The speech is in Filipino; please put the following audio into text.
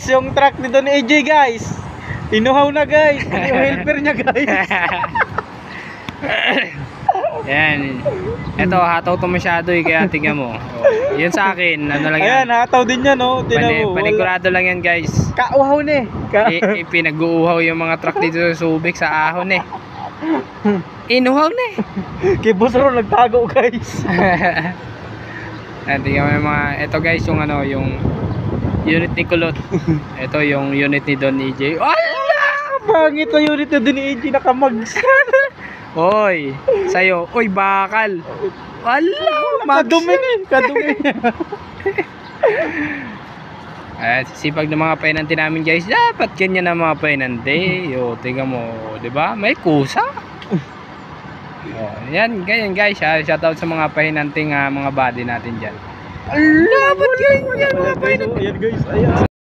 Yung truck nito ni AJ guys, inuhaw na guys, yung helper niya guys. Yan. Ito, hataw to masyado eh, kaya tingnan mo. Oh, yun sa akin, ano lang yan. Ayan, hataw din yan oh, tinan mo. Panigurado lang yan guys. Kauhaw na eh. Pinag-uuhaw yung mga truck dito sa Subic sa ahon eh. Inuhaw na eh. Kay Boss Ron nagtago guys. Tingnan mo yung mga, ito guys yung ano, yung unit ni Kulot. Ito yung unit ni Don EJ. Ala! Pangit na unit na din ni AJ, nakamags. Hoy, sa'yo. Uy, bakal. Ala, Kadumi na eh, kadumi. Sipag ng mga painante namin guys. Dapat ganyan ang mga painante. Yo, tingnan mo, 'di ba? May kusa. Oh, yan, ganyan guys. Shoutout sa mga painanting mga body natin diyan. Ala, ba't ganyan mga painante? Ayan guys, ayan.